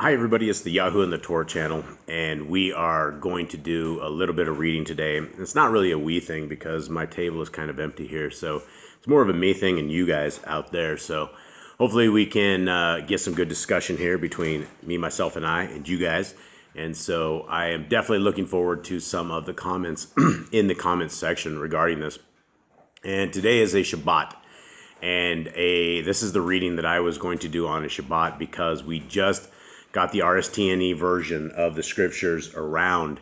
Hi everybody, it's the Yahoo and the Torah channel, and we are going to do a little bit of reading today. It's not really a we thing because my table is kind of empty here, so it's more of a me thing and you guys out there. So hopefully we can get some good discussion here between me, myself, and I, and you guys. And so I am definitely looking forward to some of the comments in the comments section regarding this. And today is a Shabbat. And this is the reading that I was going to do on a Shabbat because we just got the RSTNE version of the scriptures around.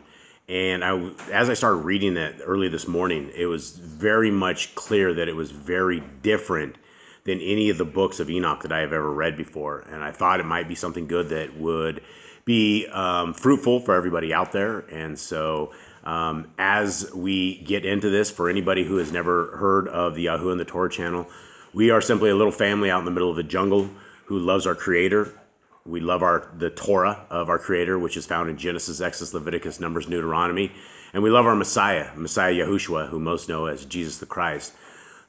And as I started reading it early this morning, it was very much clear that it was very different than any of the books of Enoch that I have ever read before. And I thought it might be something good that would be fruitful for everybody out there. And so as we get into this, for anybody who has never heard of the Yahoo and the Torah channel, we are simply a little family out in the middle of the jungle who loves our Creator. We love the Torah of our Creator, which is found in Genesis, Exodus, Leviticus, Numbers, Deuteronomy. And we love our Messiah Yahushua, who most know as Jesus the Christ,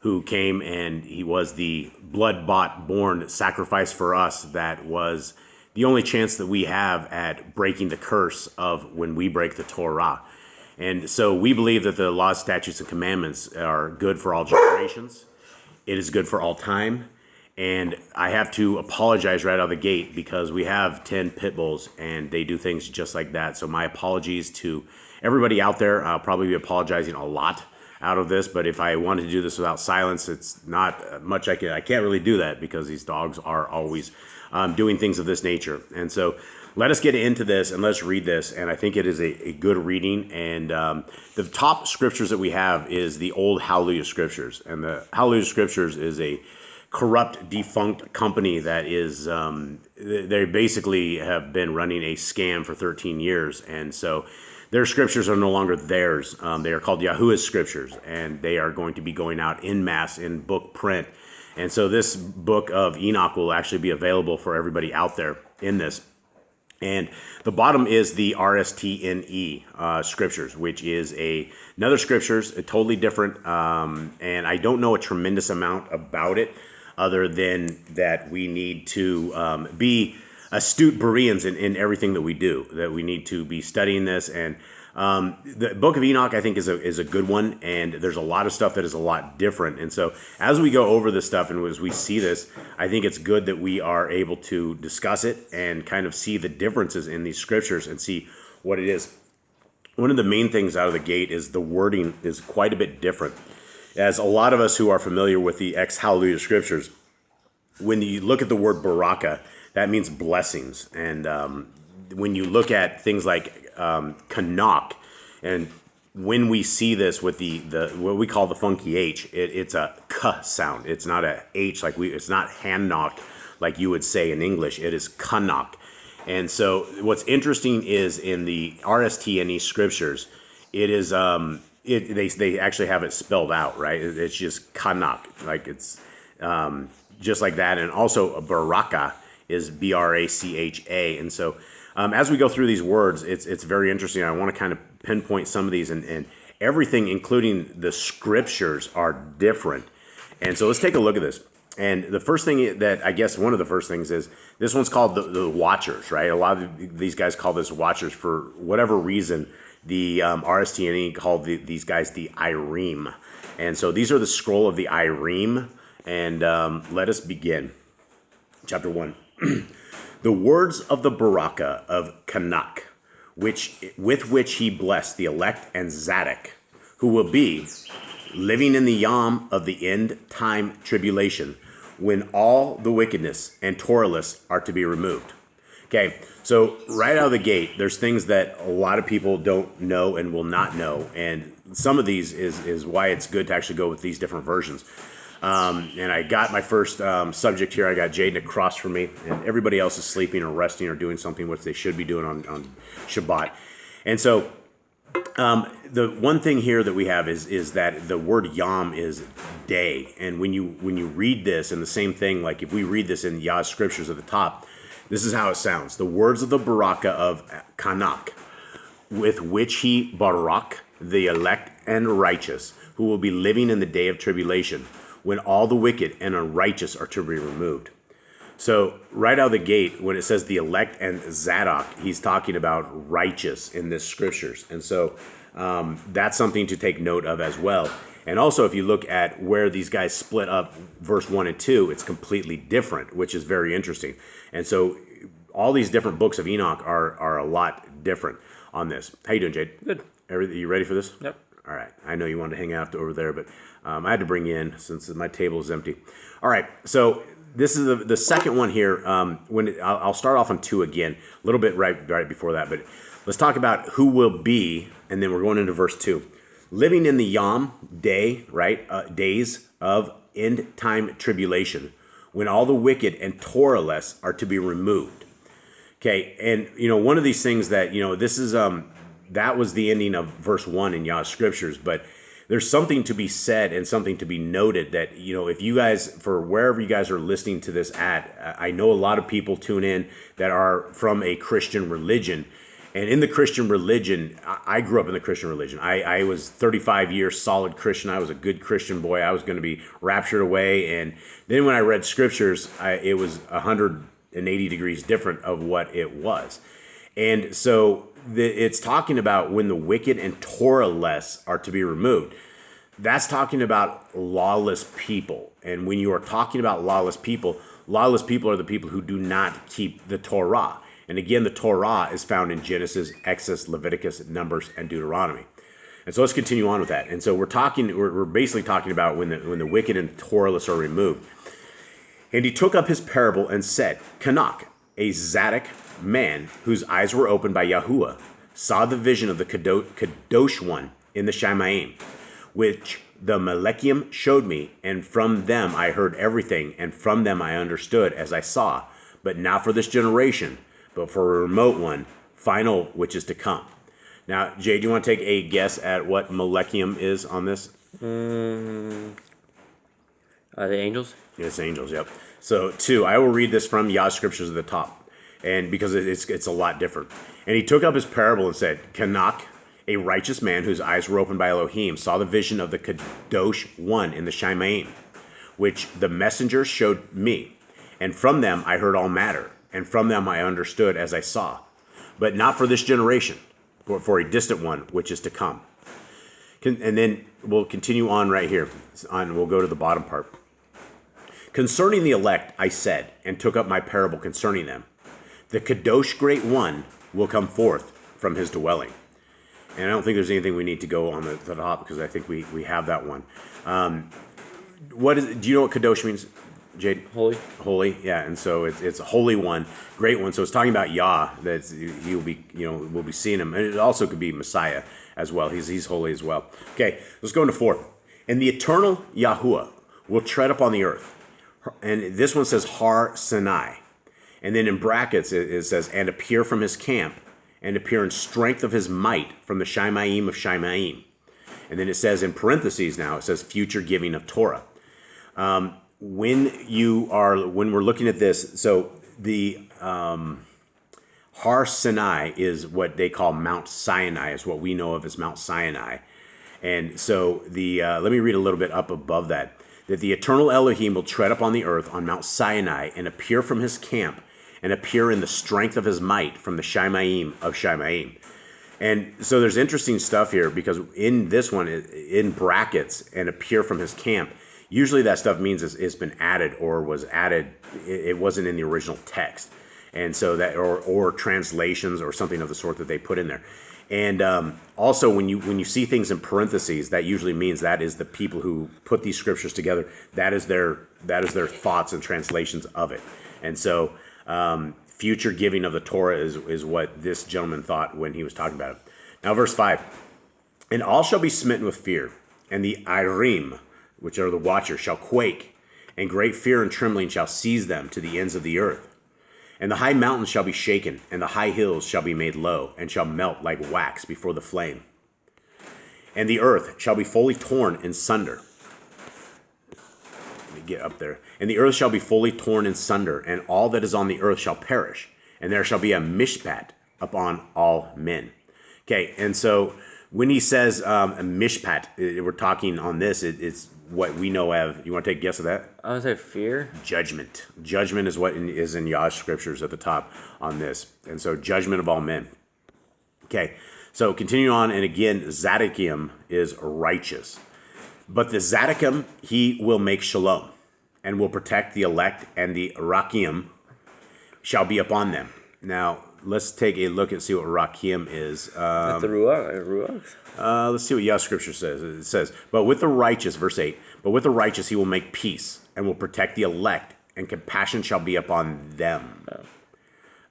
who came and he was the blood-bought, born sacrifice for us that was the only chance that we have at breaking the curse of when we break the Torah. And so we believe that the laws, statutes, and commandments are good for all generations. It is good for all time. And I have to apologize right out of the gate because we have 10 pit bulls and they do things just like that. So my apologies to everybody out there. I'll probably be apologizing a lot out of this, but if I wanted to do this without silence, it's not much I can't really do that because these dogs are always doing things of this nature. And so let us get into this and let's read this. And I think it is a good reading. And the top scriptures that we have is the old HalleluYah Scriptures. And the HalleluYah Scriptures is a corrupt, defunct company that is, they basically have been running a scam for 13 years. And so their scriptures are no longer theirs. They are called Yahuwah's Scriptures, and they are going to be going out en masse in book print. And so this book of Enoch will actually be available for everybody out there in this. And the bottom is the RSTNE scriptures, which is another scriptures, totally different. And I don't know a tremendous amount about it, other than that we need to be astute Bereans in everything that we do, that we need to be studying this. And the book of Enoch, I think, is a good one, and there's a lot of stuff that is a lot different. And so as we go over this stuff and as we see this, I think it's good that we are able to discuss it and kind of see the differences in these scriptures and see what it is. One of the main things out of the gate is the wording is quite a bit different. As a lot of us who are familiar with the ex-HalleluYah Scriptures, when you look at the word baraka, that means blessings. And when you look at things like Enoch, and when we see this with the what we call the funky H, it's a K sound. It's not a H it's not Hanok like you would say in English. It is Enoch. And so what's interesting is in the RSTNE Scriptures, it is they actually have it spelled out, right? It's just Enoch, like it's just like that. And also baraka is Bracha. And so as we go through these words, it's very interesting. I want to kind of pinpoint some of these, and everything, including the scriptures, are different. And so let's take a look at this. And the first thing that I guess one of the first things is this one's called the Watchers, right? A lot of these guys call this Watchers for whatever reason. The RSTNE called these guys the Irim. And so these are the scroll of the Irim. And let us begin. Chapter 1. The words of the Baraka of Enoch, with which he blessed the elect and Zadok, who will be living in the yom of the end time tribulation, when all the wickedness and Torahless are to be removed. Okay, so right out of the gate, there's things that a lot of people don't know and will not know, and some of these is why it's good to actually go with these different versions. And I got my first subject here. I got Jaden across from me, and everybody else is sleeping or resting or doing something which they should be doing on Shabbat. And so the one thing here that we have is that the word yom is day. And when you read this, and the same thing, like if we read this in Yah's Scriptures at the top, this is how it sounds. The words of the Baraka of Enoch, with which he barak the elect and righteous, who will be living in the day of tribulation, when all the wicked and unrighteous are to be removed. So right out of the gate, when it says the elect and Zadok, he's talking about righteous in this scriptures. And so that's something to take note of as well. And also, if you look at where these guys split up, verse 1 and 2, it's completely different, which is very interesting. And so all these different books of Enoch are a lot different on this. How you doing, Jade? Good. You ready for this? Yep. All right. I know you wanted to hang out over there, but I had to bring you in since my table is empty. All right. So this is the second one here. I'll start off on 2 again, a little bit right before that. But let's talk about who will be, and then we're going into verse 2. Living in the Yom day, right? Days of end time tribulation, when all the wicked and Torah-less are to be removed. Okay, and one of these things that this is that was the ending of verse 1 in Yah Scriptures, but there's something to be said and something to be noted that if you guys, for wherever you guys are listening to this at, I know a lot of people tune in that are from a Christian religion. And in the Christian religion, I grew up in the Christian religion. I was 35 years solid Christian. I was a good Christian boy. I was going to be raptured away. And then when I read scriptures, it was 180 degrees different of what it was. And so it's talking about when the wicked and Torah-less are to be removed. That's talking about lawless people. And when you are talking about lawless people are the people who do not keep the Torah. And again, the Torah is found in Genesis, Exodus, Leviticus, Numbers, and Deuteronomy. And so let's continue on with that. And so we're basically talking about when the wicked and Torah-less are removed. And he took up his parable and said, Enoch, a Zadok man whose eyes were opened by Yahuwah, saw the vision of the Kadosh one in the Shemaim, which the Melekim showed me, and from them I heard everything, and from them I understood as I saw, but not for this generation, but for a remote one, final, which is to come. Now, Jay, do you want to take a guess at what Melekim is on this? The angels? Yes, angels, yep. So, 2, I will read this from Yah Scriptures at the top, and because it's a lot different. And he took up his parable and said, Enoch, a righteous man whose eyes were opened by Elohim, saw the vision of the Kadosh one in the Shemaim, which the messengers showed me. And from them I heard all matter, and from them I understood as I saw. But not for this generation, but for a distant one, which is to come. And then we'll continue on right here. We'll go to the bottom part. Concerning the elect, I said, and took up my parable concerning them. The Kadosh Great One will come forth from his dwelling. And I don't think there's anything we need to go on the top, because I think we have that one. Do you know what Kadosh means, Jade? Holy, yeah. And so it's a holy one, great one. So it's talking about Yah, that he'll be, we'll be seeing him. And it also could be Messiah as well. He's holy as well. Okay, let's go into 4. And the eternal Yahuwah will tread upon the earth. And this one says HalleluYah. And then in brackets it says, and appear from his camp, and appear in strength of his might from the Shemaim of Shemaim. And then it says in parentheses now, it says future giving of Torah. When we're looking at this, so the Har Sinai is what they call Mount Sinai, is what we know of as Mount Sinai. And so let me read a little bit up above that the eternal Elohim will tread upon the earth on Mount Sinai and appear from his camp and appear in the strength of his might from the Shemaim of Shemaim. And so there's interesting stuff here, because in this one, in brackets, and appear from his camp, usually that stuff means it's been added or was added. It wasn't in the original text. And so that, or translations or something of the sort that they put in there. And also, when you see things in parentheses, that usually means that is the people who put these scriptures together. That is their thoughts and translations of it. And so future giving of the Torah is what this gentleman thought when he was talking about it. Now, verse 5. And all shall be smitten with fear, and the Irim, which are the watchers, shall quake, and great fear and trembling shall seize them to the ends of the earth. And the high mountains shall be shaken, and the high hills shall be made low, and shall melt like wax before the flame. And the earth shall be fully torn in sunder. Let me get up there. And the earth shall be fully torn in sunder, and all that is on the earth shall perish, and there shall be a mishpat upon all men. Okay, and so when he says a mishpat, we're talking on this, it's what we know of. You want to take a guess of that? I would say fear. Judgment. Judgment is what is in Yah's scriptures at the top on this. And so judgment of all men. Okay, so continue on. And again, Zadokim is righteous. But the Zadokim, he will make shalom and will protect the elect, and the Rakim shall be upon them. Now, let's take a look and see what Rakim is. The Ruach. Let's see what Yah's scripture says. It says, but with the righteous, verse 8, but with the righteous he will make peace and will protect the elect, and compassion shall be upon them.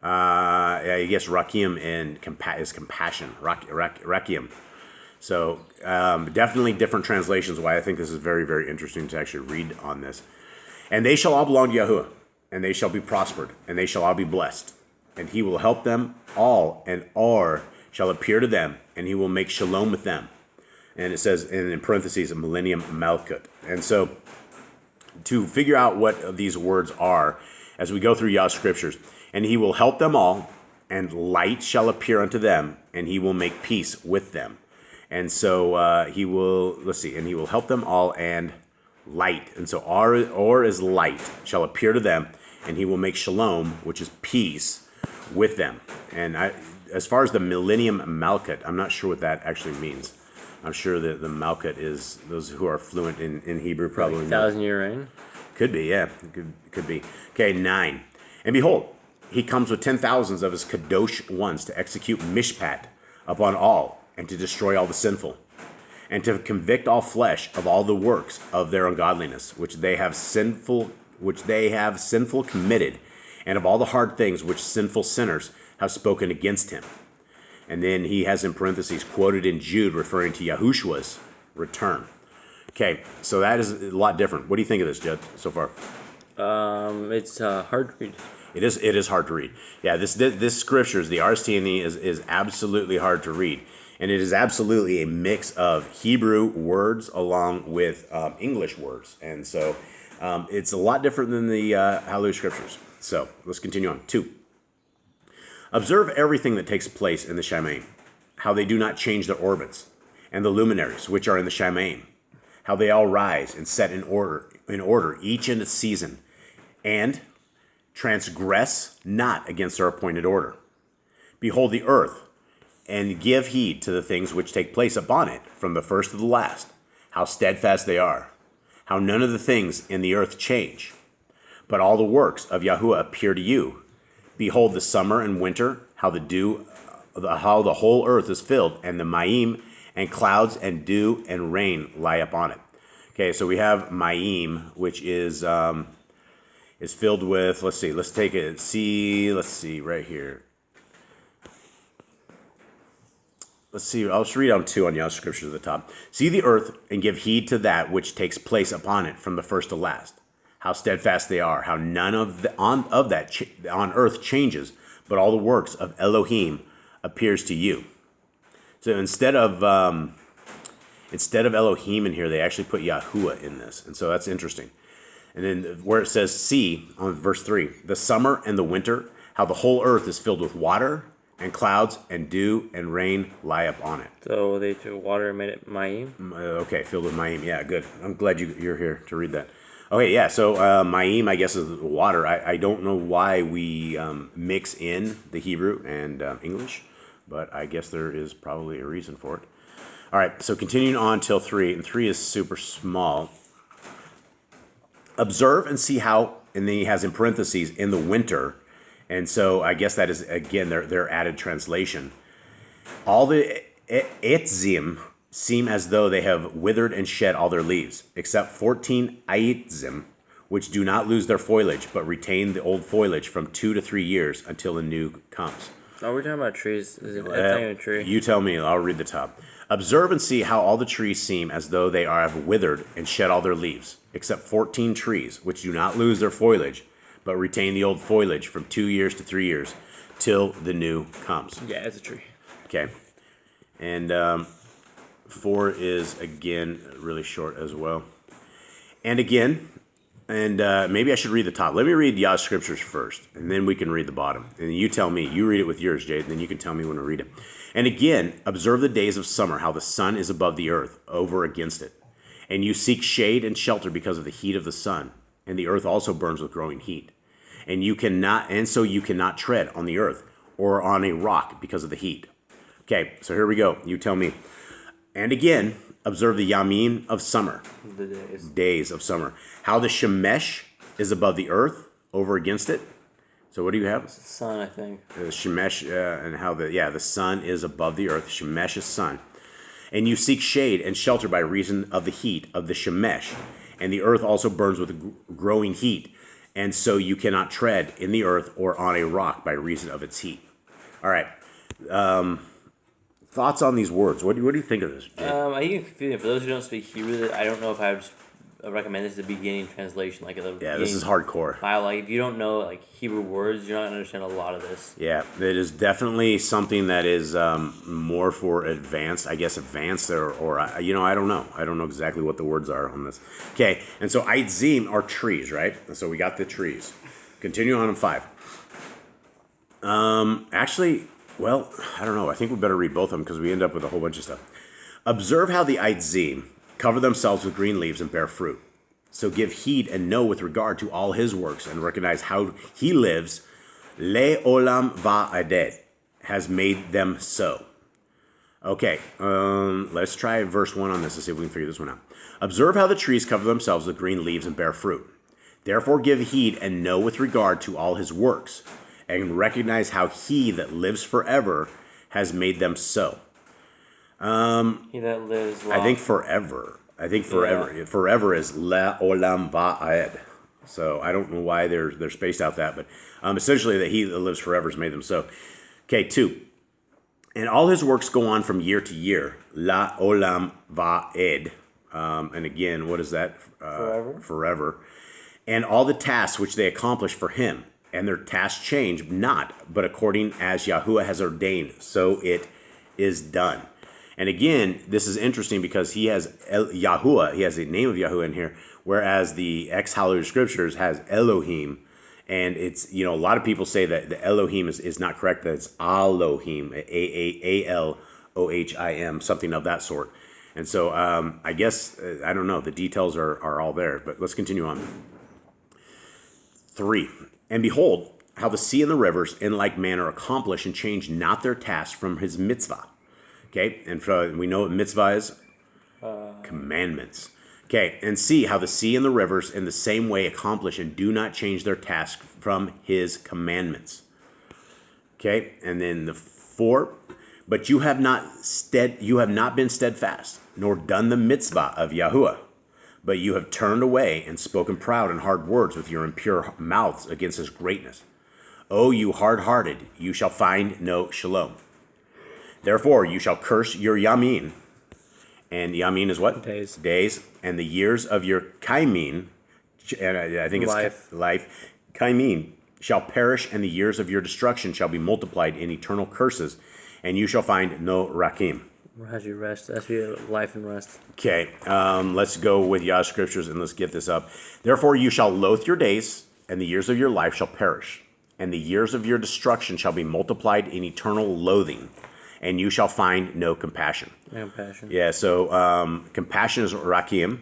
I guess Rakim and is compassion. Rakim. So definitely different translations, why I think this is very, very interesting to actually read on this. And they shall all belong to Yahuwah, and they shall be prospered, and they shall all be blessed. And he will help them all, and Or shall appear to them, and he will make shalom with them. And it says, in parentheses, a millennium Malkut. And so to figure out what these words are, as we go through Yah's scriptures, and he will help them all, and light shall appear unto them, and he will make peace with them. And so he will, let's see, and he will help them all, and light. And so Or is light, shall appear to them, and he will make shalom, which is peace, with them. And as far as the millennium Malkut, I'm not sure what that actually means. I'm sure that the Malkut is, those who are fluent in Hebrew probably like know. 1,000-year reign? Could be, yeah. Could be. Okay, 9. And behold, he comes with 10,000s of his kadosh ones to execute mishpat upon all, and to destroy all the sinful, and to convict all flesh of all the works of their ungodliness, which they have sinful committed, and of all the hard things which sinful sinners have spoken against him. And then he has in parentheses quoted in Jude, referring to Yahushua's return. Okay, so that is a lot different. What do you think of this, Jed, so far? It's hard to read. It is hard to read. Yeah, this scriptures, the RSTNE is absolutely hard to read. And it is absolutely a mix of Hebrew words along with English words. And so it's a lot different than the HalleluYah Scriptures. So let's continue on. 2. Observe everything that takes place in the Shamaim, how they do not change their orbits, and the luminaries which are in the Shamaim, how they all rise and set in order each in its season, and transgress not against their appointed order. Behold the earth, and give heed to the things which take place upon it, from the first to the last, how steadfast they are, how none of the things in the earth change, but all the works of Yahuwah appear to you. Behold the summer and winter, how the whole earth is filled, and the Maim and clouds and dew and rain lie upon it. Okay, so we have Maim, which is filled with, let's see right here. Let's see, I'll just read on 2 on Yah's scriptures at the top. See the earth and give heed to that which takes place upon it from the first to last. How steadfast they are, how none on earth changes, but all the works of Elohim appears to you. So instead of Elohim in here, they actually put Yahuwah in this. And so that's interesting. And then where it says, see, on verse 3, the summer and the winter, how the whole earth is filled with water, and clouds and dew and rain lie upon it. So they took water and made it Maim? Okay, filled with Maim. Yeah, good. I'm glad you're here to read that. Okay, yeah, so Maim, I guess, is water. I don't know why we mix in the Hebrew and English, but I guess there is probably a reason for it. All right, so continuing on till 3, and 3 is super small. Observe and see how, and then he has in parentheses, in the winter. And so I guess that is, again, their added translation. All the Eitzim seem as though they have withered and shed all their leaves, except 14 Eitzim, which do not lose their foliage, but retain the old foliage from 2 to 3 years until the new comes. Oh, we're talking about trees. That's not even a tree. You tell me, I'll read the top. Observe and see how all the trees seem as though they have withered and shed all their leaves, except 14 trees, which do not lose their foliage, but retain the old foliage from 2 years to 3 years, till the new comes. Yeah, it's a tree. Okay. And 4 is, again, really short as well. And again, and maybe I should read the top. Let me read Yah's scriptures first, and then we can read the bottom. And you tell me. You read it with yours, Jade, and then you can tell me when to read it. And again, observe the days of summer, how the sun is above the earth, over against it. And you seek shade and shelter because of the heat of the sun, and the earth also burns with growing heat. So you cannot tread on the earth or on a rock because of the heat. Okay, so here we go. You tell me. And again, observe the yamin of summer. The days. Days of summer. How the shemesh is above the earth over against it. So what do you have? It's the sun, I think. Shemesh, and how the sun is above the earth. Shemesh is sun. And you seek shade and shelter by reason of the heat of the shemesh. And the earth also burns with growing heat. And so you cannot tread in the earth or on a rock by reason of its heat. All right. Thoughts on these words? What do you think of this? I get confusing. For those who don't speak Hebrew, I don't know if I would recommend this as a beginning translation. Like This is hardcore. Like if you don't know like Hebrew words, you're not gonna understand a lot of this. Yeah, it is definitely something that is more for advanced. I guess advanced or I don't know. I don't know exactly what the words are on this. Okay, and so aitzim are trees, right? So we got the trees. Continue on in 5. Actually, well, I don't know. I think we better read both of them because we end up with a whole bunch of stuff. Observe how the aitzim cover themselves with green leaves and bear fruit. So give heed and know with regard to all his works and recognize how he lives. Le olam va'adet has made them so. Okay, let's try verse 1 on this and see if we can figure this one out. Observe how the trees cover themselves with green leaves and bear fruit. Therefore give heed and know with regard to all his works, and recognize how he that lives forever has made them so. He that lives long. I think forever. Yeah. Forever is la olam va'ed. So I don't know why they're spaced out that, but essentially that he that lives forever has made them so. Okay, 2. And all his works go on from year to year. La olam va'ed. And again, what is that? Forever. And all the tasks which they accomplish for him, and their tasks change not, but according as Yahuwah has ordained, so it is done. And again, this is interesting because he has Yahuwah, he has the name of Yahuwah in here, whereas the HalleluYah Scriptures has Elohim. And it's, a lot of people say that the Elohim is not correct, that it's Elohim, Aalohim, something of that sort. And so I guess, I don't know, the details are all there, but let's continue on. 3. And behold, how the sea and the rivers in like manner accomplish and change not their task from his mitzvah. Okay, and we know what mitzvah is? Commandments. Okay, and see how the sea and the rivers in the same way accomplish and do not change their task from his commandments. Okay, and then the 4. But you have not been steadfast, nor done the mitzvah of Yahuwah. But you have turned away and spoken proud and hard words with your impure mouths against his greatness. O you hard-hearted, you shall find no shalom. Therefore you shall curse your yamin. And yamin is what? Days. And the years of your kaimin, and I think it's life. Kaimin shall perish, and the years of your destruction shall be multiplied in eternal curses, and you shall find no rakim. How's your rest? That's your life and rest. Okay, let's go with Yah Scriptures and let's get this up. Therefore you shall loathe your days, and the years of your life shall perish, and the years of your destruction shall be multiplied in eternal loathing, and you shall find no compassion. No compassion. Yeah, so compassion is rakim,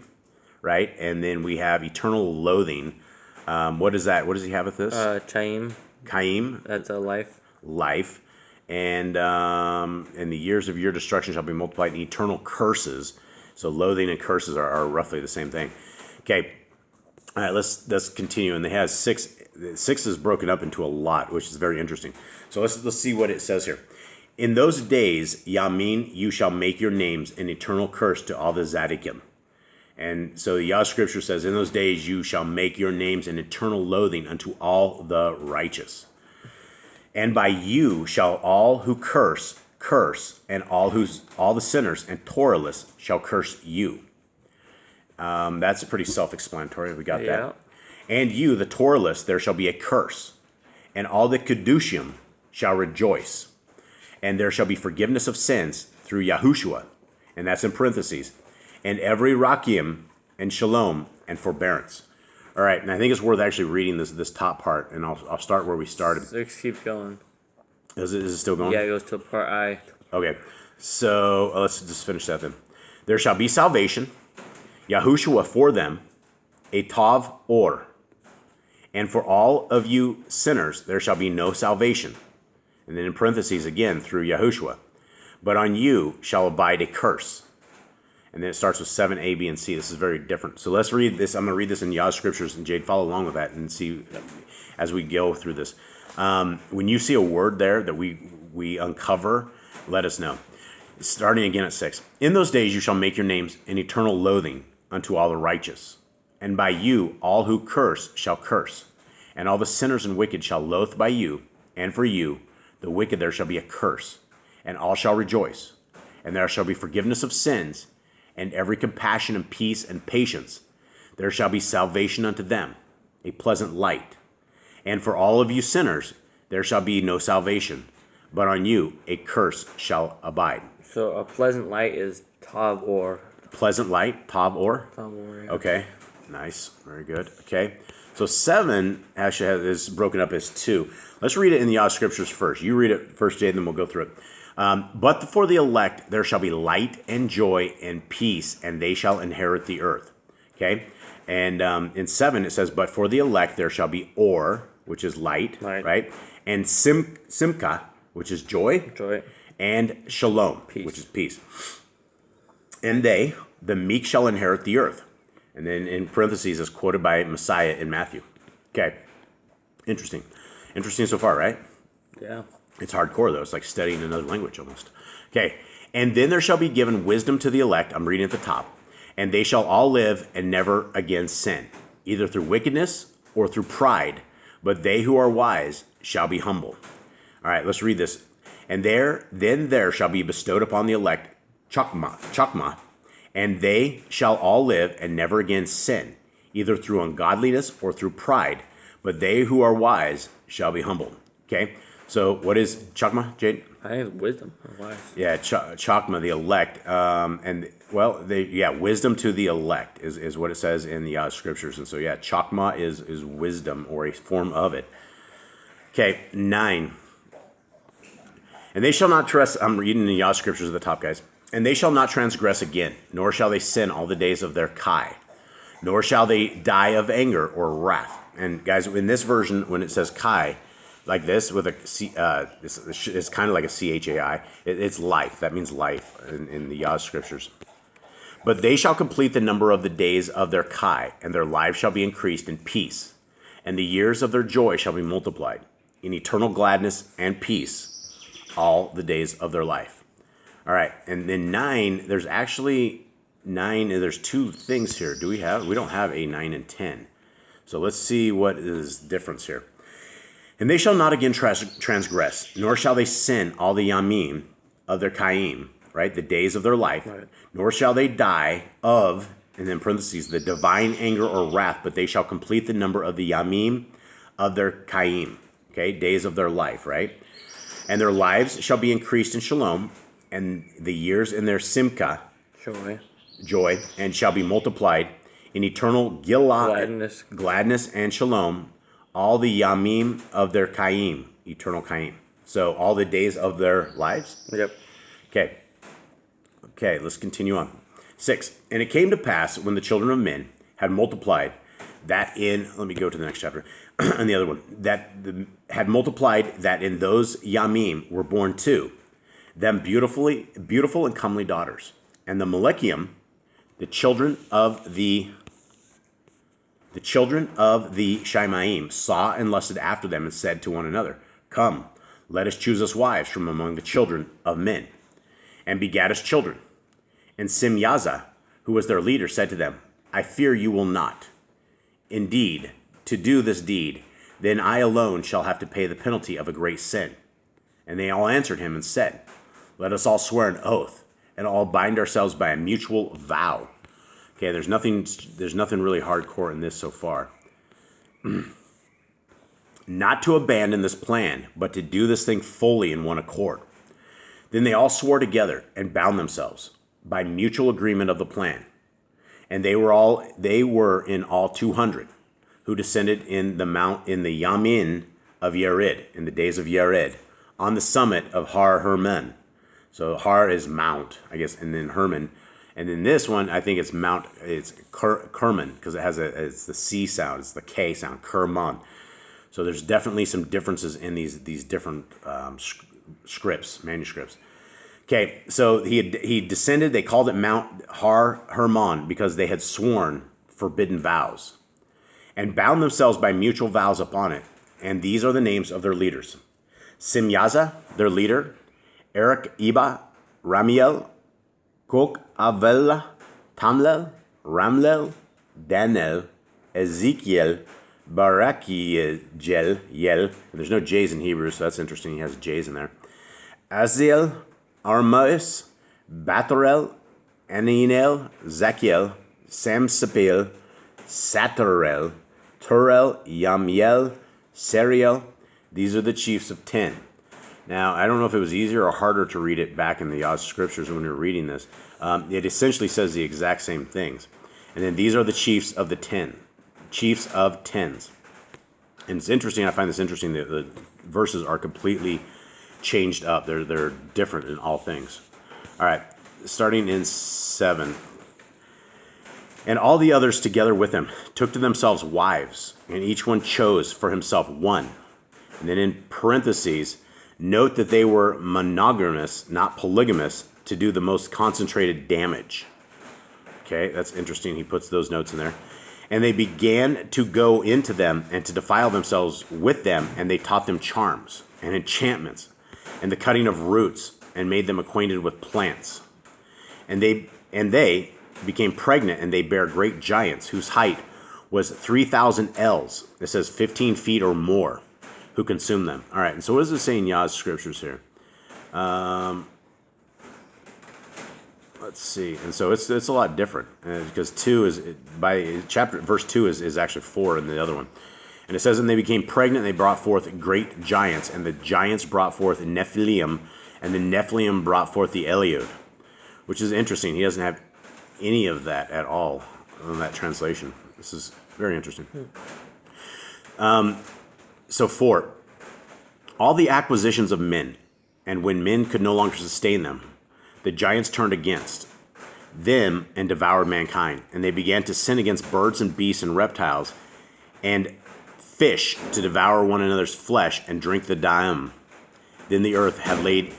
right? And then we have eternal loathing. What is that? What does he have with this? Chaim. Kaim. That's a life. Life. And the years of your destruction shall be multiplied in eternal curses. So loathing and curses are roughly the same thing. Okay, all right, let's continue. And they have 6. 6 is broken up into a lot, which is very interesting. So let's see what it says here. In those days, Yamin, you shall make your names an eternal curse to all the Tzaddikim. And so Yah Scripture says, in those days you shall make your names an eternal loathing unto all the righteous. And by you shall all who curse, and all the sinners and Torahless shall curse you. That's pretty self-explanatory. We got that. And you, the Torahless, there shall be a curse. And all the Kedushim shall rejoice. And there shall be forgiveness of sins through Yahushua. And that's in parentheses. And every Rakim and Shalom and forbearance. All right, and I think it's worth actually reading this top part, and I'll start where we started. 6 keeps going. Is it still going? Yeah, it goes to part I. Okay, so let's just finish that then. There shall be salvation. Yahushua for them a tav or. And for all of you sinners, there shall be no salvation. And then in parentheses again, through Yahushua. But on you shall abide a curse. And then it starts with 7, A, B, and C. This is very different. So let's read this. I'm going to read this in Yah's Scriptures, and Jade, follow along with that and see as we go through this. When you see a word there that we uncover, let us know. Starting again at 6. In those days you shall make your names an eternal loathing unto all the righteous. And by you all who curse shall curse. And all the sinners and wicked shall loathe by you. And for you, the wicked, there shall be a curse. And all shall rejoice. And there shall be forgiveness of sins. And every compassion and peace and patience. There shall be salvation unto them, a pleasant light. And for all of you sinners, there shall be no salvation. But on you a curse shall abide. So a pleasant light is tav or. Pleasant light, tav or? Tav or, yeah. Okay, nice, very good. Okay, so 7 actually is broken up as 2. Let's read it in the Yah Scriptures first. You read it first, Jade, and then we'll go through it. But for the elect there shall be light and joy and peace, and they shall inherit the earth. Okay, and in 7 it says, but for the elect there shall be or, which is light. Right? And simcha, which is joy. And shalom, peace. Which is peace. And they, the meek, shall inherit the earth. And then in parentheses is quoted by Messiah in Matthew. Okay, interesting so far, right? Yeah. It's hardcore, though. It's like studying another language almost. Okay. And then there shall be given wisdom to the elect. I'm reading at the top. And they shall all live and never again sin, either through wickedness or through pride. But they who are wise shall be humble. All right, let's read this. And there shall be bestowed upon the elect chakma, and they shall all live and never again sin, either through ungodliness or through pride. But they who are wise shall be humbled. Okay. So what is chakma, Jade? I think it's wisdom or wise. Yeah, chakma, the elect, wisdom to the elect is what it says in the Scriptures, and so yeah, chakma is wisdom or a form of it. Okay, 9. And they shall not I'm reading the Yah Scriptures at the top, guys. And they shall not transgress again, nor shall they sin all the days of their kai, nor shall they die of anger or wrath. And guys, in this version, when it says kai, like this with a C, it's kind of like a chai. It's life. That means life in the Yah Scriptures. But they shall complete the number of the days of their kai, and their lives shall be increased in peace, and the years of their joy shall be multiplied in eternal gladness and peace all the days of their life. All right, and then 9, there's actually 9, and there's 2 things here. We don't have a 9 and 10. So let's see what is the difference here. And they shall not again transgress, nor shall they sin all the yamim of their kaim, right, the days of their life, right. Nor shall they die of, and then parentheses, the divine anger or wrath, but they shall complete the number of the yamim of their kaim, okay, days of their life, right? And their lives shall be increased in shalom, and the years in their simcha, joy, and shall be multiplied in eternal gladness and shalom, all the yamim of their kaim, eternal kaim. So all the days of their lives? Yep. Okay, let's continue on. 6, and it came to pass when the children of men had multiplied that in, let me go to the next chapter, and the other one, had multiplied that in those yamim were born to them beautiful and comely daughters. And the Malekium, the children of the Shaimaim saw and lusted after them and said to one another, come, let us choose us wives from among the children of men, and begat us children. And Simyaza, who was their leader, said to them, I fear you will not. Indeed, to do this deed, then I alone shall have to pay the penalty of a great sin. And they all answered him and said, let us all swear an oath, and all bind ourselves by a mutual vow. Okay, there's nothing really hardcore in this so far. Not to abandon this plan, but to do this thing fully in one accord. Then they all swore together and bound themselves by mutual agreement of the plan. And they were in all 200, who descended in the Yamin of Yerid, in the days of Yerid, on the summit of Har Hermon. So Har is mount, I guess, and then Hermon. And then this one, I think it's Kerman, because it's the C sound, it's the K sound, Kerman. So there's definitely some differences in these different manuscripts. Okay, so he descended. They called it Mount Hermon because they had sworn forbidden vows, and bound themselves by mutual vows upon it. And these are the names of their leaders: Simyaza, their leader; Eric, Iba, Ramiel, Kok, Avel, Tamlel, Ramlel, Daniel, Ezekiel, Barakiel, Yel. And there's no J's in Hebrew, so that's interesting. He has J's in there. Aziel, Armaus, Batharel, Aninel, Zachiel, Samsapil, Satarel, Turel, Yamiel, Seriel. These are the chiefs of 10. Now, I don't know if it was easier or harder to read it back in the Yah's Scriptures when we were reading this. It essentially says the exact same things. And then these are the chiefs of the 10. Chiefs of 10s. And it's interesting, I find this interesting, the verses are completely changed up. They're different in all things. All right, starting in 7. And all the others together with him took to themselves wives, and each one chose for himself one. And then in parentheses, note that they were monogamous, not polygamous, to do the most concentrated damage. Okay, that's interesting. He puts those notes in there. And they began to go into them and to defile themselves with them, and they taught them charms and enchantments and the cutting of roots, and made them acquainted with plants. And they became pregnant, and they bare great giants, whose height was 3,000 ells. It says 15 feet or more, who consumed them. All right, and so what does it say in Yah's Scriptures here? Let's see. And so it's a lot different, because 2 is, verse 2 is actually 4 in the other one. And it says, and they became pregnant, and they brought forth great giants, and the giants brought forth Nephilim, and the Nephilim brought forth the Eliud, which is interesting. He doesn't have any of that at all in that translation. This is very interesting. So 4, all the acquisitions of men, and when men could no longer sustain them, the giants turned against them and devoured mankind. And they began to sin against birds and beasts and reptiles and fish, to devour one another's flesh and drink the dam. Then the earth had laid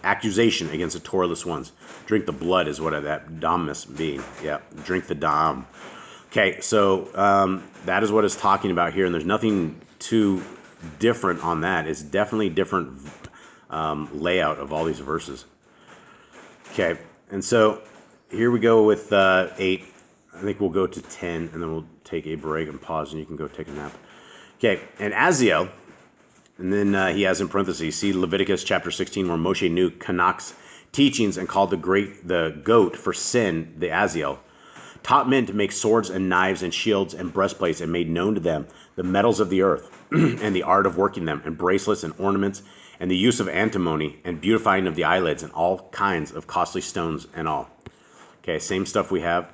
accusation against the Torahless ones. Drink the blood is what that dam must be. Yeah, drink the dam. Okay, so that is what it's talking about here, and there's nothing too different on that. It's definitely different layout of all these verses. Okay, and so here we go with 8. I think we'll go to 10, and then we'll take a break and pause, and you can go take a nap. Okay, and Aziel, and then he has in parentheses, see Leviticus chapter 16, where Moshe knew Kanak's teachings and called the goat for sin, the Aziel, taught men to make swords and knives and shields and breastplates, and made known to them the metals of the earth and the art of working them, and bracelets and ornaments, and the use of antimony and beautifying of the eyelids, and all kinds of costly stones and all. Okay, same stuff we have.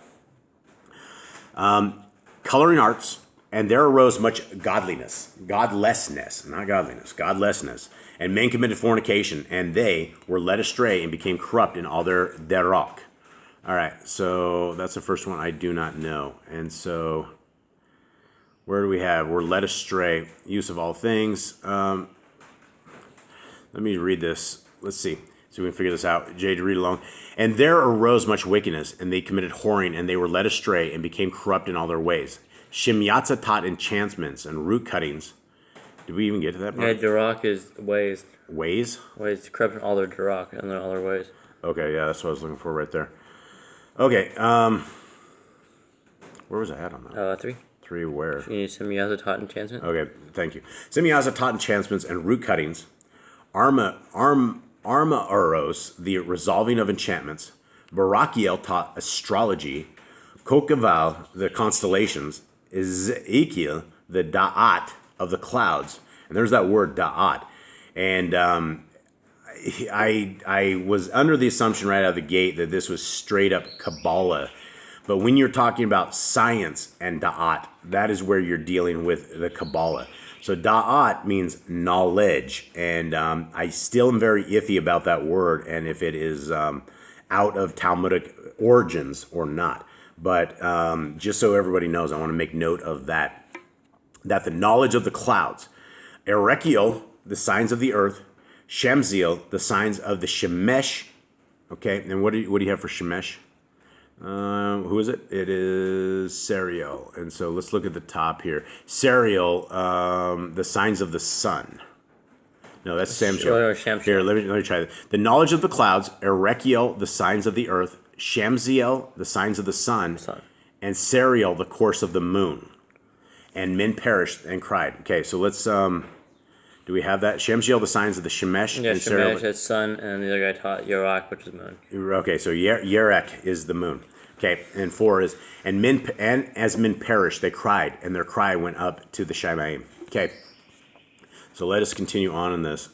Coloring arts, and there arose much godlessness, and men committed fornication, and they were led astray and became corrupt in all their derok. All right, so that's the first one I do not know. And so where do we have? We're led astray, use of all things. Let me read this. Let's see. So we can figure this out. Jade, read along. And there arose much wickedness, and they committed whoring, and they were led astray and became corrupt in all their ways. Shimyatza taught enchantments and root cuttings. Did we even get to that part? Yeah, Durak is ways. Ways? Ways to corrupt all their Durak and all their ways. Okay, yeah, that's what I was looking for right there. Okay, where was I at on that? 3. 3 where? You need Simyaza taught enchantment. Okay, thank you. Simyaza taught enchantments and root cuttings. Armaoros, the resolving of enchantments. Barakiel taught astrology. Kokaval, the constellations. Ezekiel, the da'at of the clouds. And there's that word, da'at. And I was under the assumption right out of the gate that this was straight up Kabbalah. But when you're talking about science and da'at, that is where you're dealing with the Kabbalah. So da'at means knowledge, and I still am very iffy about that word, and if it is out of Talmudic origins or not. But just so everybody knows, I want to make note of that the knowledge of the clouds, Erekiel, the signs of the earth, Shamziel, the signs of the Shemesh. Okay, and what do you have for Shemesh? Who is it? It is Serial. And so let's look at the top here. Serial, the signs of the sun. No, that's Shamsiel. Here, let me try that. The knowledge of the clouds, Erekiel, the signs of the earth, Shamziel, the signs of the sun, and Serial, the course of the moon. And men perished and cried. Okay, so let's, do we have that? Shamsiel, the signs of the Shemesh. Yeah, and Shemesh is sun, and the other guy taught Yerach, which is moon. Okay, so Yerek is the moon. Okay, and 4 is, and as men perished, they cried, and their cry went up to the Shemaim. Okay, so let us continue on in this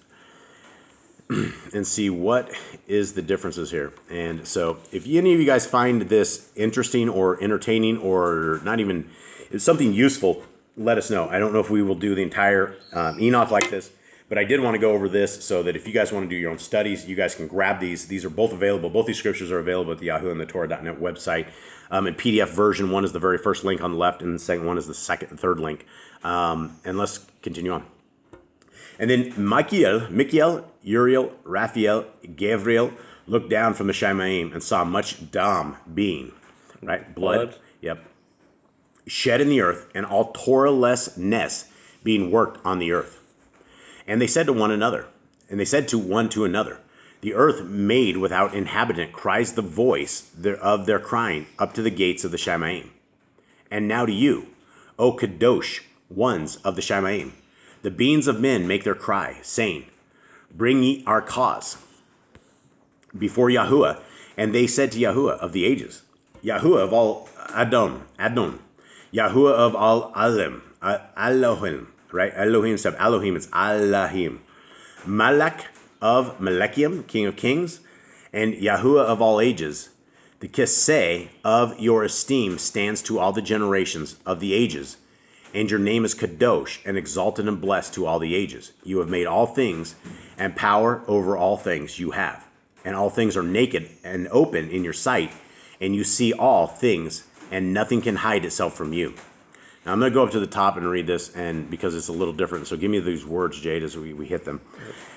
and see what is the differences here. And so if any of you guys find this interesting or entertaining or not even something useful, let us know. I don't know if we will do the entire Enoch like this, but I did want to go over this so that if you guys want to do your own studies, you guys can grab these. These are both available. Both these scriptures are available at the YahuandTheTorah.net website. In PDF version, one is the very first link on the left, and the second one is the third link. And let's continue on. And then Michael, Uriel, Raphael, Gabriel looked down from the Shemaim and saw much dam being, right? Blood. Yep. Shed in the earth, and all Torah-lessness being worked on the earth. And they said to one another, the earth made without inhabitant cries the voice of their crying up to the gates of the Shemaim. And now to you, O Kadosh, ones of the Shemaim, the beings of men make their cry, saying, bring ye our cause before Yahuwah. And they said to Yahuwah of the ages, Yahuwah of all Adon, Yahuwah of all Elohim, right? Elohim, instead of Elohim, it's Allahim. Malak of Malachiam, King of Kings, and Yahuwah of all ages. The Kiseh of your esteem stands to all the generations of the ages, and your name is Kadosh, and exalted and blessed to all the ages. You have made all things, and power over all things you have. And all things are naked and open in your sight, and you see all things, and nothing can hide itself from you. Now I'm going to go up to the top and read this, and because it's a little different, so give me these words, Jade, as we hit them.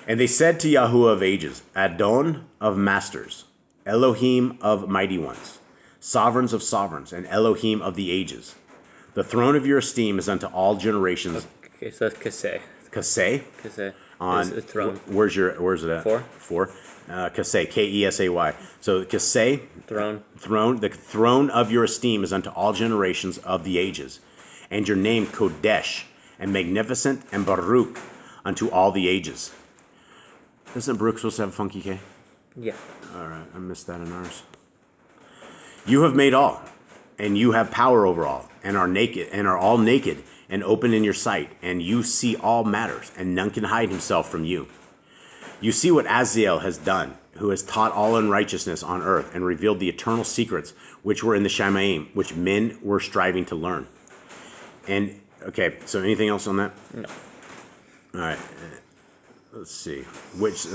And they said to Yahuwah of ages, Adon of masters, Elohim of mighty ones, sovereigns of sovereigns, and Elohim of the ages. The throne of your esteem is unto all generations. Okay, so that's Kaseh. Kaseh? Kaseh. On the throne. Where's it at? 4. Kaseh, Kesay. So Kaseh, throne. The throne of your esteem is unto all generations of the ages, and your name Kodesh, and magnificent, and Baruch unto all the ages. Isn't Baruch supposed to have a funky K? Yeah. All right, I missed that in ours. You have made all, and you have power over all, and are naked, and are all naked, and open in your sight, and you see all matters, and none can hide himself from you. You see what Azazel has done, who has taught all unrighteousness on earth, and revealed the eternal secrets which were in the Shemaim, which men were striving to learn. And, okay, so anything else on that? No. All right. Let's see.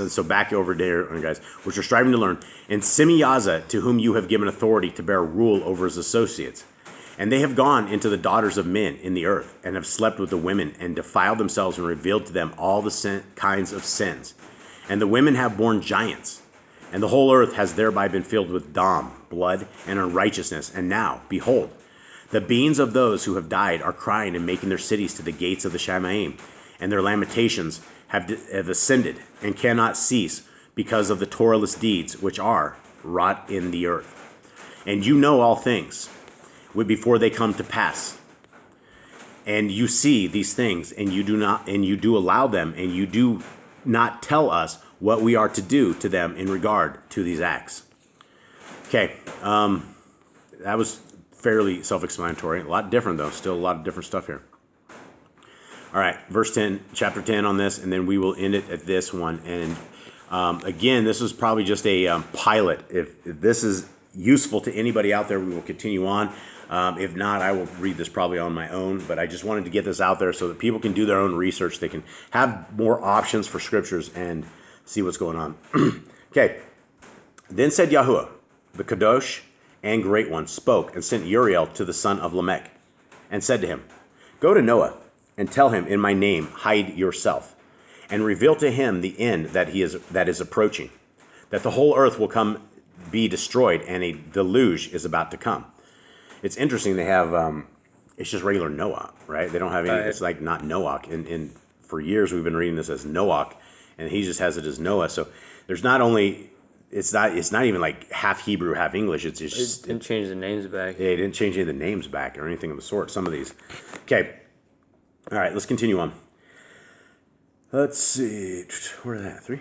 So back over there, guys, which are striving to learn. And Simeyaza, to whom you have given authority to bear rule over his associates. And they have gone into the daughters of men in the earth, and have slept with the women, and defiled themselves, and revealed to them all the kinds of sins. And the women have borne giants. And the whole earth has thereby been filled with dam, blood, and unrighteousness. And now, behold, the beings of those who have died are crying and making their cities to the gates of the Shemaim, and their lamentations have ascended and cannot cease because of the Torahless deeds which are wrought in the earth. And you know all things before they come to pass. And you see these things, and you do allow them, and you do not tell us what we are to do to them in regard to these acts. Okay, that was fairly self-explanatory. A lot different, though. Still a lot of different stuff here. All right, verse 10, chapter 10 on this, and then we will end it at this one. And again, this is probably just a pilot. If this is useful to anybody out there, we will continue on. If not, I will read this probably on my own. But I just wanted to get this out there so that people can do their own research. They can have more options for scriptures and see what's going on. Okay, then said Yahuwah, the Kadosh and Great One, spoke and sent Uriel to the son of Lamech, and said to him, Go to Noah, and tell him, in my name, hide yourself, and reveal to him the end that is approaching, that the whole earth will be destroyed, and a deluge is about to come. It's interesting they have, it's just regular Noah, right? They don't have any, it's like not Noah. And for years we've been reading this as Noah, and he just has it as Noah. So there's not only, it's not even like half Hebrew, half English. It's just, It didn't change the names back. Yeah, it didn't change any of the names back or anything of the sort, some of these. Okay. All right, let's continue on. Let's see. Where is that? 3?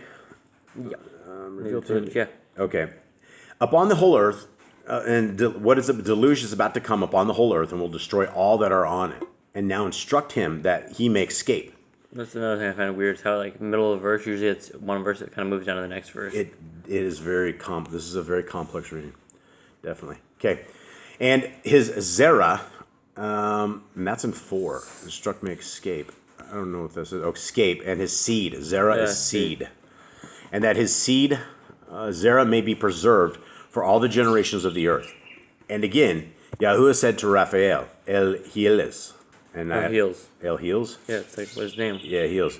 Yeah. Yeah. Okay. Upon the whole earth, what is the deluge is about to come upon the whole earth and will destroy all that are on it. And now instruct him that he may escape. That's another thing I find weird. It's how like middle of a verse, usually it's one verse that kind of moves down to the next verse. It is very this is a very complex reading. Definitely. Okay. And his Zerah, and that's in 4. Instruct me escape. I don't know what this is. Oh, escape. And his seed. Zerah is seed. And that his seed, Zerah, may be preserved for all the generations of the earth. And again, Yahuwah said to Raphael, El Heels. And El Heels. El Heels? Yeah, it's like, what's his name? Yeah, Heels.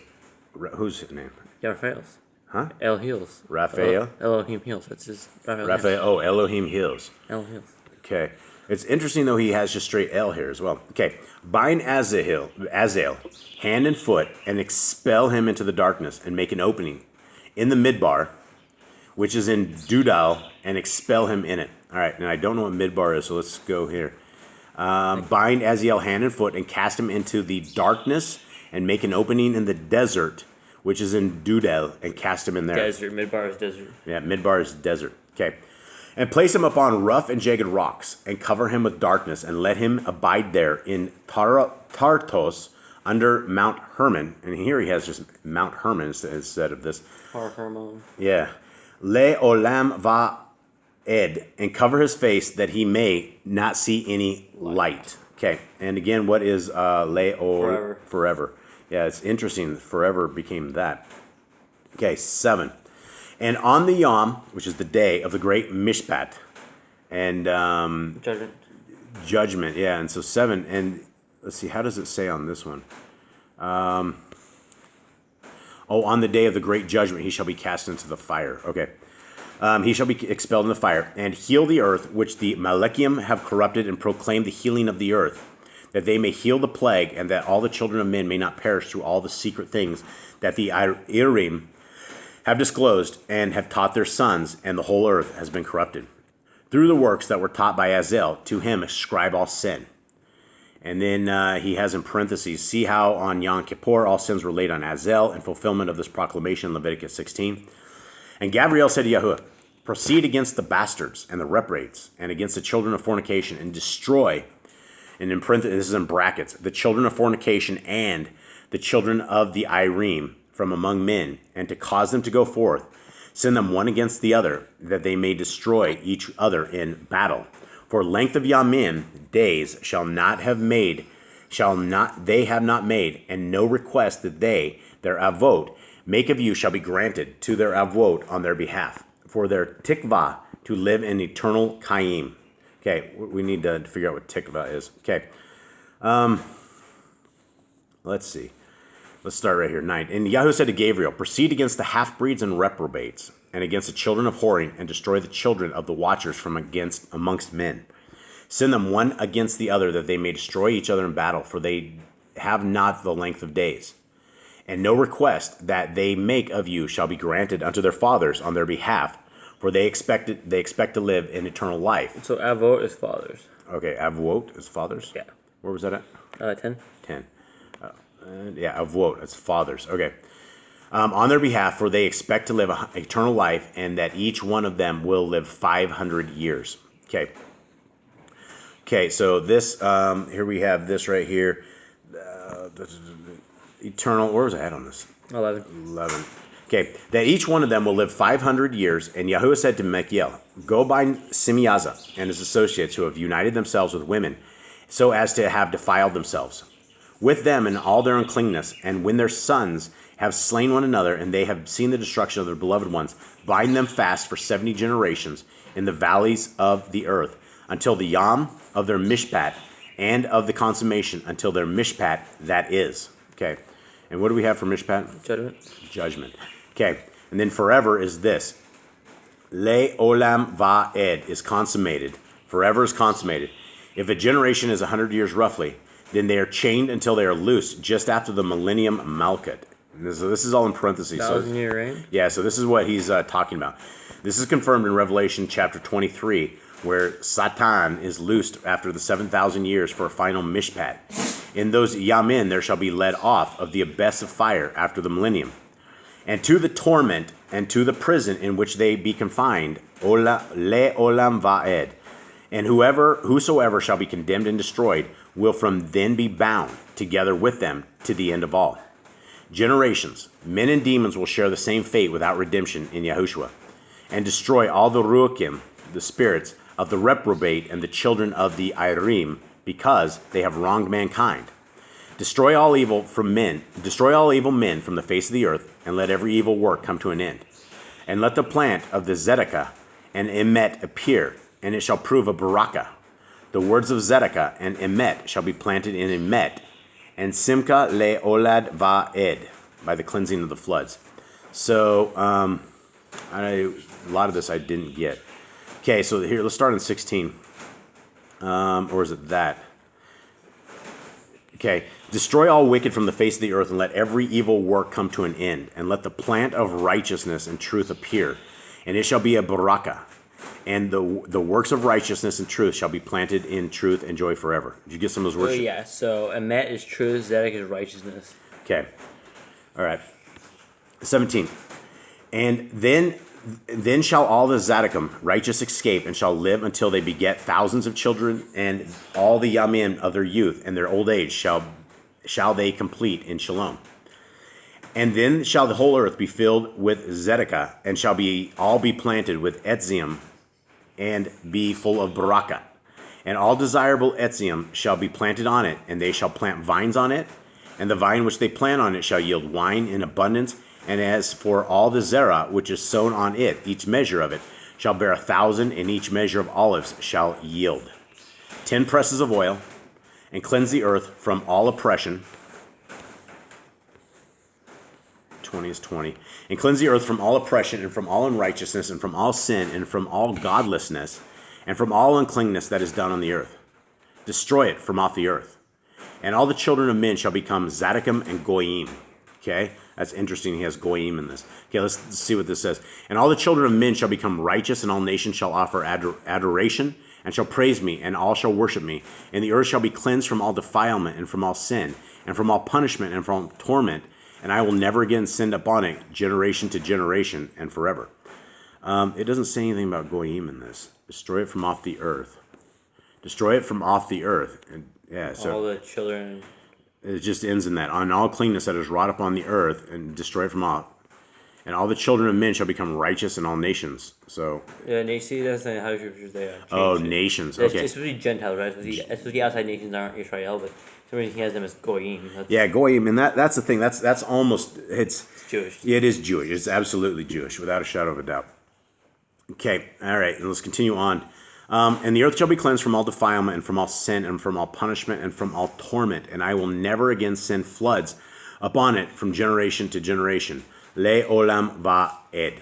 Who's his name? Yeah, Raphael's. Huh? El Heels. Raphael? Elohim Heels. That's just Raphael. Oh, Elohim Heels. El Heels. Okay. It's interesting, though, he has just straight L here as well. Okay. Bind Azael, hand and foot, and expel him into the darkness, and make an opening in the midbar, which is in Dudal, and expel him in it. All right. And I don't know what midbar is, so let's go here. Bind Azael hand and foot, and cast him into the darkness, and make an opening in the desert, which is in Dudal, and cast him in there. Desert. Midbar is desert. Yeah, midbar is desert. Okay. And place him upon rough and jagged rocks, and cover him with darkness, and let him abide there in Tartos under Mount Hermon. And here he has just Mount Hermon instead of this. Hermon. Yeah. Le olam va-ed, and cover his face that he may not see any light. Okay. And again, what is le-ol? Forever. Yeah, it's interesting. Forever became that. Okay, 7. And on the Yom, which is the day of the great Mishpat, and judgment, yeah. And so 7, and let's see, how does it say on this one? On the day of the great judgment, he shall be cast into the fire. Okay. He shall be expelled in the fire, and heal the earth, which the Malachium have corrupted, and proclaim the healing of the earth, that they may heal the plague, and that all the children of men may not perish through all the secret things that the Irim have disclosed, and have taught their sons, and the whole earth has been corrupted. Through the works that were taught by Azazel, to him ascribe all sin. And then he has in parentheses, see how on Yom Kippur all sins were laid on Azazel, in fulfillment of this proclamation, Leviticus 16. And Gabriel said to Yahuwah, proceed against the bastards and the reprobates, and against the children of fornication, and destroy, and in parentheses, this is in brackets, the children of fornication and the children of the Irim, from among men, and to cause them to go forth, send them one against the other, that they may destroy each other in battle. For length of Yamim, days, they have not made, and no request that they, their avot, make of you shall be granted to their avot on their behalf, for their tikvah to live in eternal kayim. Okay, we need to figure out what tikvah is. Okay, let's see. Let's start right here, 9. And Yahweh said to Gabriel, proceed against the half-breeds and reprobates, and against the children of whoring, and destroy the children of the watchers from amongst men. Send them one against the other, that they may destroy each other in battle, for they have not the length of days. And no request that they make of you shall be granted unto their fathers on their behalf, for they expect to live in eternal life. So avot is fathers. Okay, avot is fathers? Yeah. Where was that at? 10. 10. Yeah, avot, it's fathers. Okay. On their behalf, for they expect to live eternal life, and that each one of them will live 500 years. Okay. Okay, so this, here we have this right here. Eternal, where was I at on this? 11. Okay, that each one of them will live 500 years, and Yahuwah said to Mechiel, go bind Simiaza and his associates who have united themselves with women, so as to have defiled themselves. with them in all their uncleanness, and when their sons have slain one another, and they have seen the destruction of their beloved ones, bind them fast for 70 generations in the valleys of the earth, until the yom of their mishpat, and of the consummation, until their mishpat that is. Okay. And what do we have for mishpat? Judgment. Judgment. Okay. And then forever is this. Le olam va'ed is consummated. Forever is consummated. If a generation is 100 years roughly, then they are chained until they are loose just after the millennium Malkut. This is all in parentheses. 1,000-year reign? Yeah, so this is what he's talking about. This is confirmed in Revelation chapter 23, where Satan is loosed after the 7,000 years for a final mishpat. In those yamin there shall be led off of the abyss of fire after the millennium, and to the torment and to the prison in which they be confined, le olam va'ed. And whosoever shall be condemned and destroyed will from then be bound together with them to the end of all. Generations, men and demons will share the same fate without redemption in Yahushua, and destroy all the ruachim, the spirits of the reprobate and the children of the Irim, because they have wronged mankind. Destroy all evil men from the face of the earth, and let every evil work come to an end. And let the plant of the Zedekiah and Emet appear, and it shall prove a barakah. The words of Zedekiah and Emet shall be planted in Emet, and Simcha le olad va'ed, by the cleansing of the floods. So, a lot of this I didn't get. Okay, so here, let's start in 16. Or is it that? Okay. Destroy all wicked from the face of the earth, and let every evil work come to an end. And let the plant of righteousness and truth appear, and it shall be a barakah. And the works of righteousness and truth shall be planted in truth and joy forever. Did you get some of those words? Oh, yeah. So, Emet is truth, Zedek is righteousness. Okay. All right. 17. And then shall all the Zadokim righteous escape, and shall live until they beget thousands of children, and all the Yamin of their youth and their old age shall they complete in Shalom. And then shall the whole earth be filled with Zedekiah, and shall all be planted with Etzium, and be full of Barakah. And all desirable Etzium shall be planted on it, and they shall plant vines on it, and the vine which they plant on it shall yield wine in abundance. And as for all the zerah which is sown on it, each measure of it shall bear 1,000, and each measure of olives shall yield 10 presses of oil, and cleanse the earth from all oppression. 20 is 20. And cleanse the earth from all oppression, and from all unrighteousness, and from all sin, and from all godlessness, and from all uncleanness that is done on the earth. Destroy it from off the earth. And all the children of men shall become Zadokim and Goyim. Okay? That's interesting. He has Goyim in this. Okay, let's see what this says. And all the children of men shall become righteous, and all nations shall offer adoration, and shall praise me, and all shall worship me. And the earth shall be cleansed from all defilement, and from all sin, and from all punishment, and from torment. And I will never again send upon it generation to generation, and forever. It doesn't say anything about Goyim in this. Destroy it from off the earth. Destroy it from off the earth. And, yeah, so all the children. It just ends in that. On all cleanness that is wrought upon the earth, and destroy it from off. And all the children of men shall become righteous in all nations. So. Yeah, and you see that's not how scriptures they are. Oh, nations. Okay. It's supposed to be Gentiles, right? It's supposed to be outside nations aren't Israel, but some reason he has them as Goyim. Yeah, Goyim, and that's the thing. That's almost it's Jewish. It is Jewish. It's absolutely Jewish, without a shadow of a doubt. Okay, all right, and let's continue on. And the earth shall be cleansed from all defilement, and from all sin, and from all punishment, and from all torment. And I will never again send floods upon it from generation to generation. Le olam va'ed.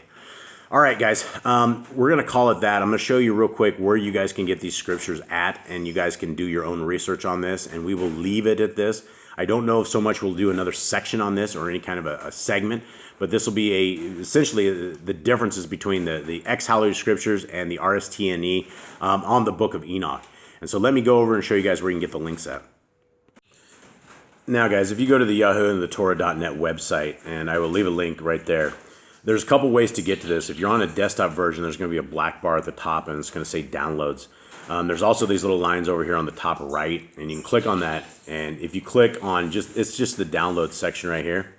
All right, guys, we're going to call it that. I'm going to show you real quick where you guys can get these scriptures at, and you guys can do your own research on this, and we will leave it at this. I don't know if so much we'll do another section on this or any kind of a segment, but this will be essentially the differences between the HalleluYah Scriptures and the RSTNE on the book of Enoch. And so let me go over and show you guys where you can get the links at. Now, guys, if you go to the Yahoo and the Torah.net website, and I will leave a link right there, there's a couple ways to get to this. If you're on a desktop version, there's going to be a black bar at the top, and it's going to say downloads. There's also these little lines over here on the top right, and you can click on that. And if you click on it's just the download section right here.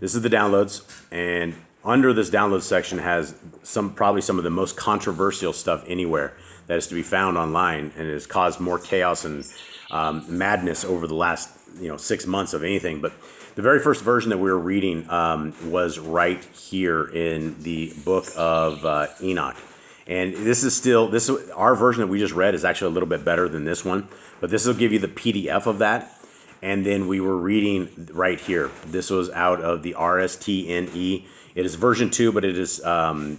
This is the downloads, and under this download section has probably some of the most controversial stuff anywhere that is to be found online, and it has caused more chaos and madness over the last 6 months of anything. But the very first version that we were reading was right here in the book of Enoch. And our version that we just read is actually a little bit better than this one, but this will give you the PDF of that. And then we were reading right here. This was out of the RSTNE. It is version 2, but it is 8.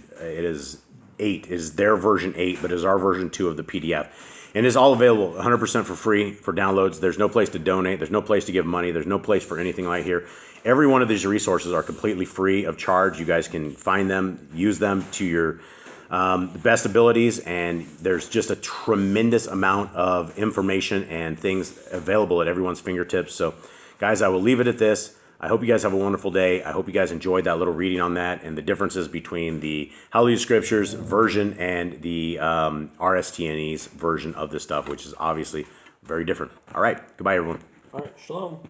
It is their version 8, but it is our version 2 of the PDF. And it's all available 100% for free for downloads. There's no place to donate. There's no place to give money. There's no place for anything right here. Every one of these resources are completely free of charge. You guys can find them, use them to your best abilities, and there's just a tremendous amount of information and things available at everyone's fingertips. So, guys, I will leave it at this. I hope you guys have a wonderful day. I hope you guys enjoyed that little reading on that and the differences between the HalleluYah Scriptures version and the RSTNE's version of this stuff, which is obviously very different. All right. Goodbye, everyone. All right. Shalom.